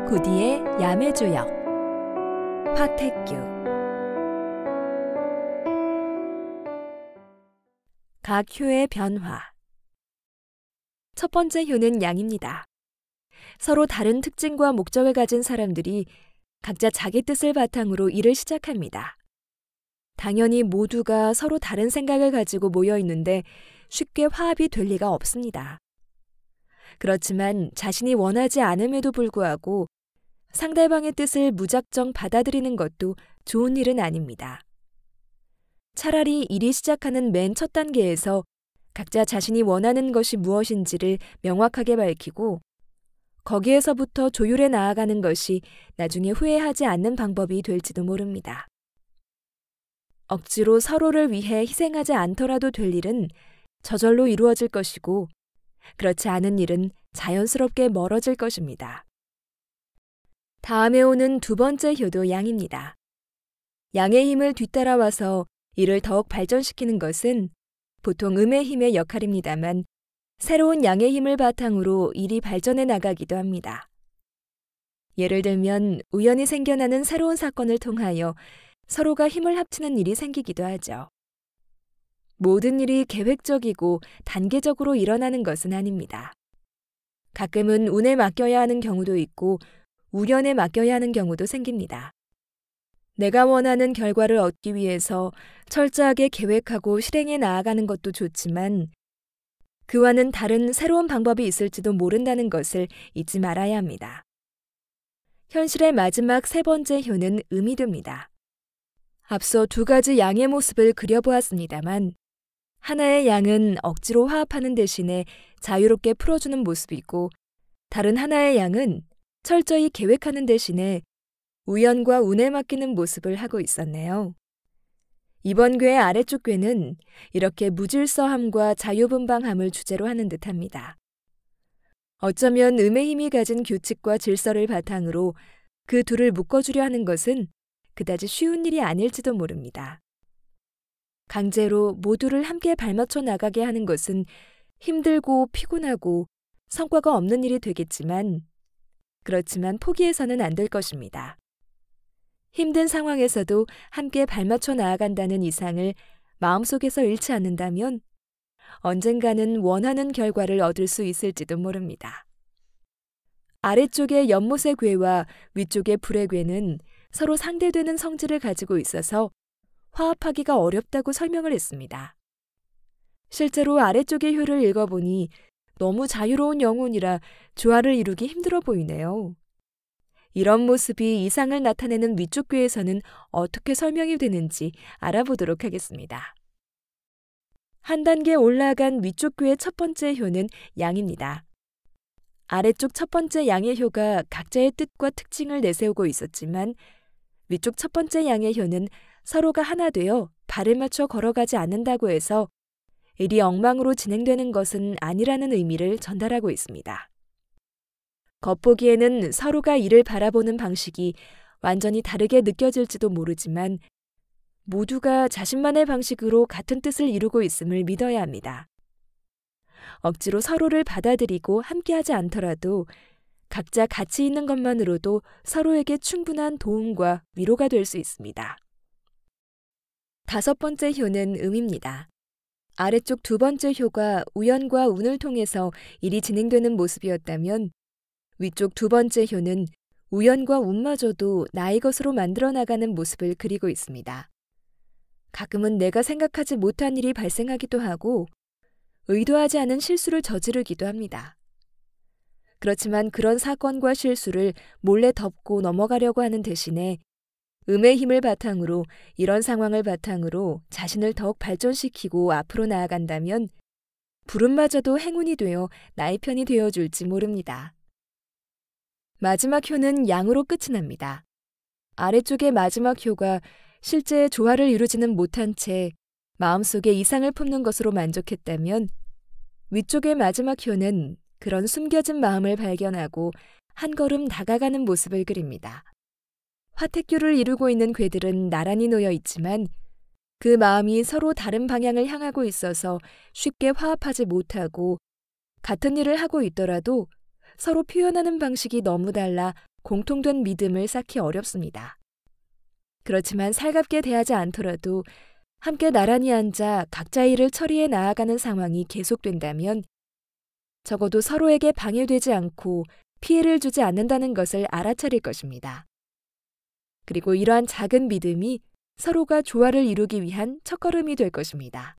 구디의 야매주역 화택규 각 효의 변화. 첫 번째 효는 양입니다. 서로 다른 특징과 목적을 가진 사람들이 각자 자기 뜻을 바탕으로 일을 시작합니다. 당연히 모두가 서로 다른 생각을 가지고 모여 있는데 쉽게 화합이 될 리가 없습니다. 그렇지만 자신이 원하지 않음에도 불구하고 상대방의 뜻을 무작정 받아들이는 것도 좋은 일은 아닙니다. 차라리 일이 시작하는 맨 첫 단계에서 각자 자신이 원하는 것이 무엇인지를 명확하게 밝히고 거기에서부터 조율해 나아가는 것이 나중에 후회하지 않는 방법이 될지도 모릅니다. 억지로 서로를 위해 희생하지 않더라도 될 일은 저절로 이루어질 것이고 그렇지 않은 일은 자연스럽게 멀어질 것입니다. 다음에 오는 두 번째 효도 양입니다. 양의 힘을 뒤따라와서 일을 더욱 발전시키는 것은 보통 음의 힘의 역할입니다만 새로운 양의 힘을 바탕으로 일이 발전해 나가기도 합니다. 예를 들면 우연히 생겨나는 새로운 사건을 통하여 서로가 힘을 합치는 일이 생기기도 하죠. 모든 일이 계획적이고 단계적으로 일어나는 것은 아닙니다. 가끔은 운에 맡겨야 하는 경우도 있고 우연에 맡겨야 하는 경우도 생깁니다. 내가 원하는 결과를 얻기 위해서 철저하게 계획하고 실행해 나아가는 것도 좋지만 그와는 다른 새로운 방법이 있을지도 모른다는 것을 잊지 말아야 합니다. 현실의 마지막 세 번째 효는 음이 됩니다. 앞서 두 가지 양의 모습을 그려보았습니다만 하나의 양은 억지로 화합하는 대신에 자유롭게 풀어주는 모습이고 다른 하나의 양은 철저히 계획하는 대신에 우연과 운에 맡기는 모습을 하고 있었네요. 이번 괴의 아래쪽 괴는 이렇게 무질서함과 자유분방함을 주제로 하는 듯합니다. 어쩌면 음의 힘이 가진 규칙과 질서를 바탕으로 그 둘을 묶어주려 하는 것은 그다지 쉬운 일이 아닐지도 모릅니다. 강제로 모두를 함께 발맞춰 나가게 하는 것은 힘들고 피곤하고 성과가 없는 일이 되겠지만 그렇지만 포기해서는 안 될 것입니다. 힘든 상황에서도 함께 발맞춰 나아간다는 이상을 마음속에서 잃지 않는다면 언젠가는 원하는 결과를 얻을 수 있을지도 모릅니다. 아래쪽의 연못의 괴와 위쪽의 불의 괴는 서로 상대되는 성질을 가지고 있어서 화합하기가 어렵다고 설명을 했습니다. 실제로 아래쪽의 효를 읽어보니 너무 자유로운 영혼이라 조화를 이루기 힘들어 보이네요. 이런 모습이 이상을 나타내는 위쪽 괴에서는 어떻게 설명이 되는지 알아보도록 하겠습니다. 한 단계 올라간 위쪽 괴의 첫 번째 효는 양입니다. 아래쪽 첫 번째 양의 효가 각자의 뜻과 특징을 내세우고 있었지만 위쪽 첫 번째 양의 효는 서로가 하나 되어 발을 맞춰 걸어가지 않는다고 해서 일이 엉망으로 진행되는 것은 아니라는 의미를 전달하고 있습니다. 겉보기에는 서로가 일을 바라보는 방식이 완전히 다르게 느껴질지도 모르지만 모두가 자신만의 방식으로 같은 뜻을 이루고 있음을 믿어야 합니다. 억지로 서로를 받아들이고 함께하지 않더라도 각자 가치 있는 것만으로도 서로에게 충분한 도움과 위로가 될 수 있습니다. 다섯 번째 효는 음입니다. 아래쪽 두 번째 효가 우연과 운을 통해서 일이 진행되는 모습이었다면 위쪽 두 번째 효는 우연과 운마저도 나의 것으로 만들어 나가는 모습을 그리고 있습니다. 가끔은 내가 생각하지 못한 일이 발생하기도 하고 의도하지 않은 실수를 저지르기도 합니다. 그렇지만 그런 사건과 실수를 몰래 덮고 넘어가려고 하는 대신에 음의 힘을 바탕으로 이런 상황을 바탕으로 자신을 더욱 발전시키고 앞으로 나아간다면 불운마저도 행운이 되어 나의 편이 되어줄지 모릅니다. 마지막 효는 양으로 끝이 납니다. 아래쪽의 마지막 효가 실제 조화를 이루지는 못한 채 마음속에 이상을 품는 것으로 만족했다면 위쪽의 마지막 효는 그런 숨겨진 마음을 발견하고 한 걸음 다가가는 모습을 그립니다. 화택교를 이루고 있는 괴들은 나란히 놓여 있지만 그 마음이 서로 다른 방향을 향하고 있어서 쉽게 화합하지 못하고 같은 일을 하고 있더라도 서로 표현하는 방식이 너무 달라 공통된 믿음을 쌓기 어렵습니다. 그렇지만 살갑게 대하지 않더라도 함께 나란히 앉아 각자의 일을 처리해 나아가는 상황이 계속된다면 적어도 서로에게 방해되지 않고 피해를 주지 않는다는 것을 알아차릴 것입니다. 그리고 이러한 작은 믿음이 서로가 조화를 이루기 위한 첫걸음이 될 것입니다.